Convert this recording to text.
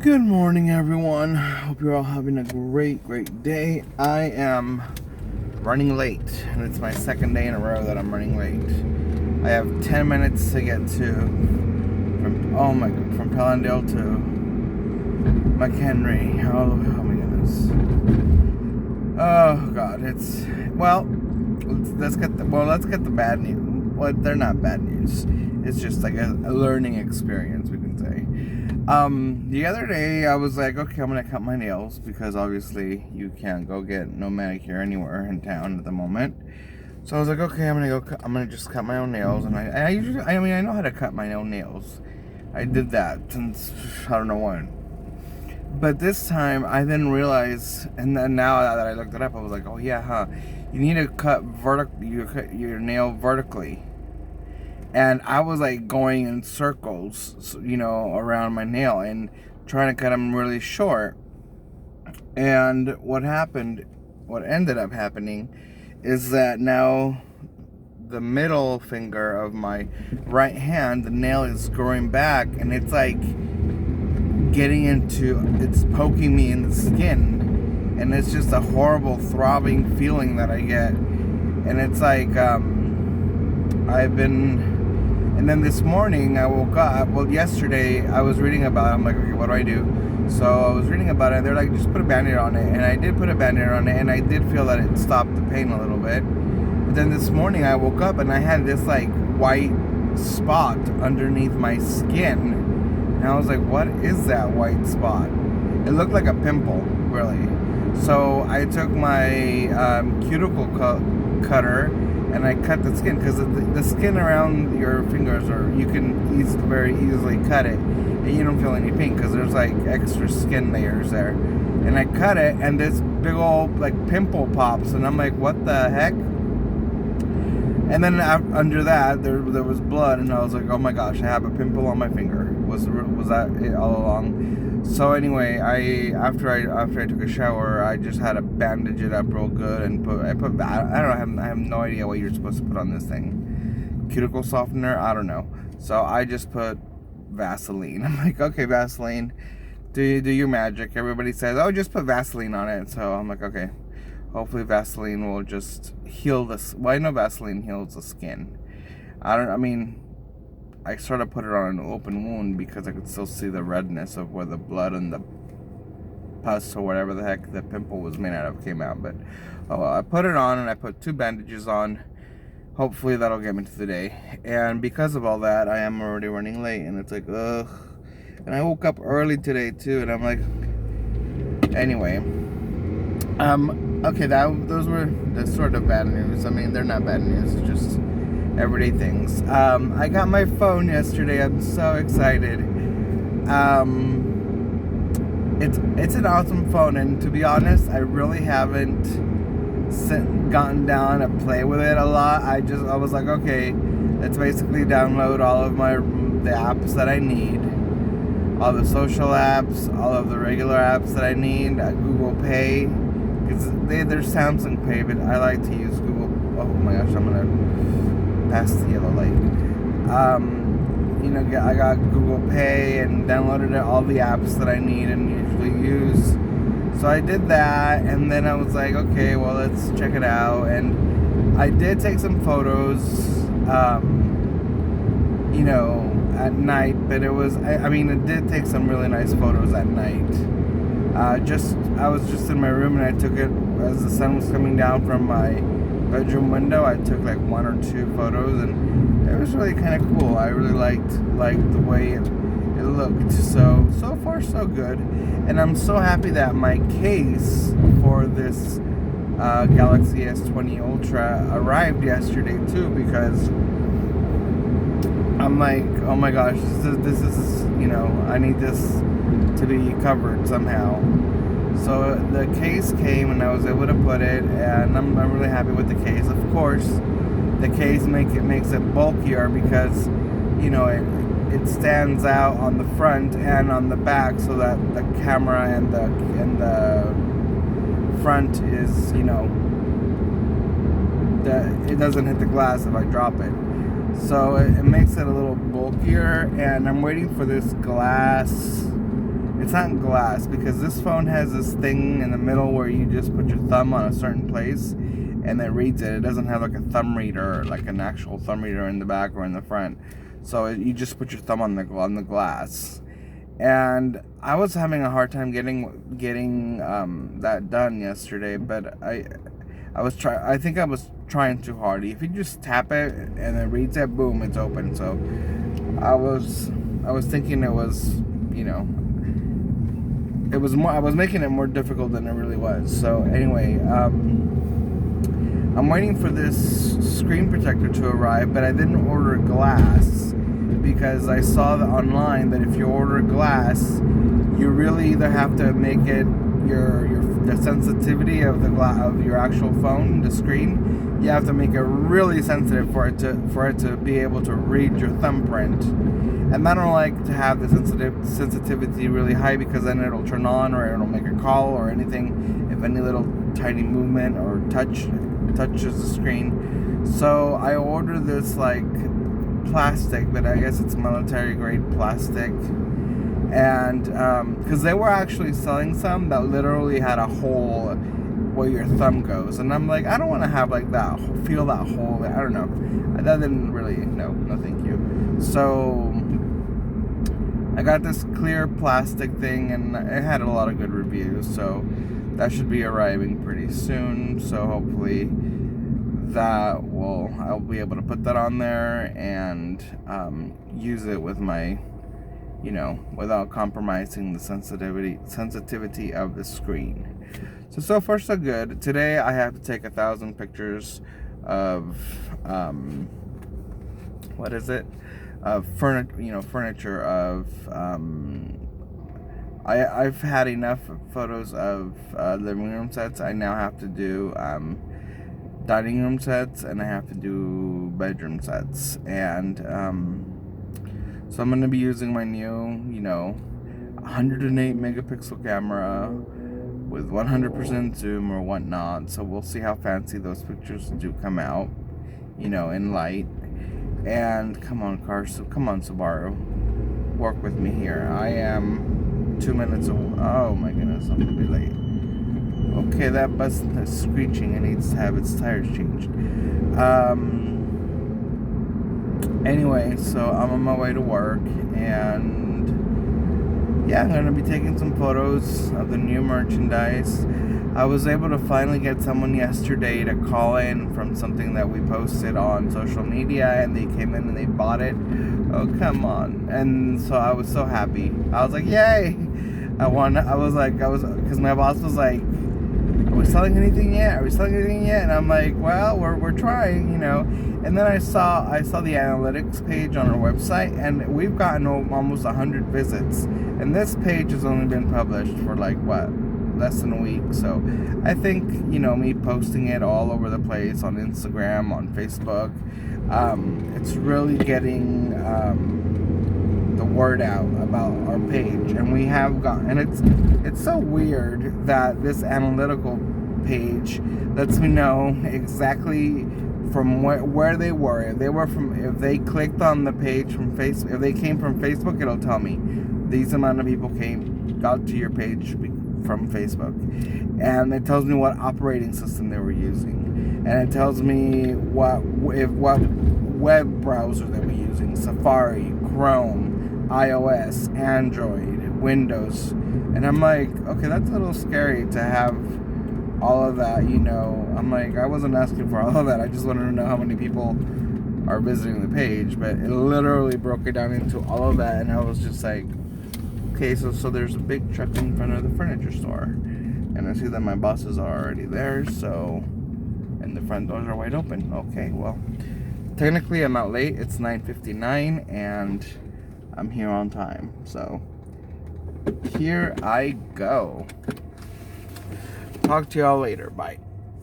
Good morning, everyone. Hope you're all having a great day. I am running late, and it's my second day in a row that I'm running late. I have 10 minutes to get from Pallandale to McHenry. Oh my goodness. Oh God, let's get the bad news. Well, they're not bad news. It's just like a learning experience, we can say. The other day I was like, okay, I'm gonna cut my nails because obviously you can't go get no manicure anywhere in town at the moment. So I was like, okay, I'm gonna just cut my own nails, and I know how to cut my own nails. I did that since I don't know when. But this time I didn't realize, and then now that I looked it up, I was like, oh yeah, huh? You need to cut your nail vertically. And I was like going in circles, around my nail and trying to cut them really short. And what ended up happening is that now the middle finger of my right hand, the nail is growing back, and it's like it's poking me in the skin. And it's just a horrible throbbing feeling that I get. And it's like, and then this morning I woke up. Well, yesterday I was reading about it. I'm like, okay, what do I do? So I was reading about it. They're like, just put a Band-Aid on it. And I did put a Band-Aid on it, and I did feel that it stopped the pain a little bit. But then this morning I woke up and I had this like white spot underneath my skin. And I was like, what is that white spot? It looked like a pimple, really. So I took my cuticle cutter, and I cut the skin, because the skin around your fingers, you can very easily cut it, and you don't feel any pain because there's like extra skin layers there. And I cut it, and this big old like pimple pops, and I'm like, what the heck? And then under that, there was blood, and I was like, oh my gosh, I have a pimple on my finger. Was that it all along? So anyway, after I took a shower, I just had to bandage it up real good and I have no idea what you're supposed to put on this thing. Cuticle softener, I don't know. So I just put Vaseline. I'm like, okay, Vaseline, do your magic. Everybody says, oh, just put Vaseline on it. So I'm like, okay, hopefully Vaseline will just heal this. Well, I know Vaseline heals the skin. I sort of put it on an open wound because I could still see the redness of where the blood and the pus or whatever the heck the pimple was made out of came out. But I put it on, and I put 2 bandages on. Hopefully that'll get me to the day. And because of all that, I am already running late, and it's like, ugh. And I woke up early today too, and I'm like, anyway. Okay, those were the sort of bad news. I mean, they're not bad news, it's just everyday things. I got my phone yesterday. I'm so excited. It's an awesome phone, and to be honest, I really haven't gotten down to play with it a lot. I was like, okay, let's basically download all of the apps that I need, all the social apps, all of the regular apps that I need, Google Pay, because there's Samsung Pay, but I like to use Google. Oh my gosh, I'm gonna past the yellow light. I got Google Pay and downloaded all the apps that I need and usually use. So I did that, and then I was like, okay, well, let's check it out. And I did take some photos, at night, but it did take some really nice photos at night. I was just in my room, and I took it as the sun was coming down from my bedroom window. I took like 1 or 2 photos, and it was really kind of cool. I really liked the way it looked. So far so good. And I'm so happy that my case for this Galaxy S20 Ultra arrived yesterday too, because I'm like, oh my gosh, this is I need this to be covered somehow. So the case came, and I was able to put it, and I'm really happy with the case. Of course, the case makes it bulkier because it stands out on the front and on the back, so that the camera and the front is it doesn't hit the glass if I drop it. So it makes it a little bulkier, and I'm waiting for this glass. It's not glass, because this phone has this thing in the middle where you just put your thumb on a certain place and it reads it. It doesn't have like a thumb reader, like an actual thumb reader in the back or in the front. So you just put your thumb on the glass. And I was having a hard time getting that done yesterday, but I think I was trying too hard. If you just tap it and it reads it, boom, it's open. So I was thinking it was, it was more. I was making it more difficult than it really was. So anyway, I'm waiting for this screen protector to arrive, but I didn't order glass because I saw online that if you order glass, you really either have to make it the sensitivity of your actual phone, the screen. You have to make it really sensitive for it to be able to read your thumbprint. And I don't like to have the sensitivity really high, because then it'll turn on or it'll make a call or anything if any little tiny movement or touches the screen. So I ordered this like plastic, but I guess it's military grade plastic. And because they were actually selling some that literally had a hole where your thumb goes, and I'm like, I don't want to have like that, feel that hole. I don't know. That didn't really, no thank you. So I got this clear plastic thing, and it had a lot of good reviews, so that should be arriving pretty soon. So hopefully I'll be able to put that on there and use it with my, without compromising the sensitivity of the screen. So far so good. Today I have to take 1,000 pictures of of furniture, of I've had enough photos of living room sets. I now have to do dining room sets, and I have to do bedroom sets. And so I'm going to be using my new 108 megapixel camera with 100% zoom or whatnot. So we'll see how fancy those pictures do come out, in light. And come on, Subaru, work with me here. I am 2 minutes away. Oh my goodness, I'm gonna be late. Okay, that bus is screeching. It needs to have its tires changed. Anyway, so I'm on my way to work, and yeah, I'm gonna be taking some photos of the new merchandise. I was able to finally get someone yesterday to call in from something that we posted on social media, and they came in and they bought it. Oh, come on. And so I was so happy. I was like, yay! Because my boss was like, are we selling anything yet? And I'm like, well, we're trying, And then I saw the analytics page on our website, and we've gotten almost 100 visits. And this page has only been published for less than a week. So I think, me posting it all over the place on Instagram, on Facebook, it's really getting the word out about our page. And we have gotten, and it's so weird that this analytical page lets me know exactly from where they were. If they clicked on the page from Facebook, if they came from Facebook, it'll tell me these amount of people got to your page from Facebook, and it tells me what operating system they were using, and it tells me what web browser they were using: Safari, Chrome, iOS, Android, Windows. And I'm like, okay, that's a little scary to have all of that. I'm like, I wasn't asking for all of that. I just wanted to know how many people are visiting the page, but it literally broke it down into all of that, and I was just like, okay, so there's a big truck in front of the furniture store, and I see that my bosses are already there, and the front doors are wide open. Okay, well, technically I'm out late. It's 9:59, and I'm here on time. So here I go. Talk to y'all later. Bye.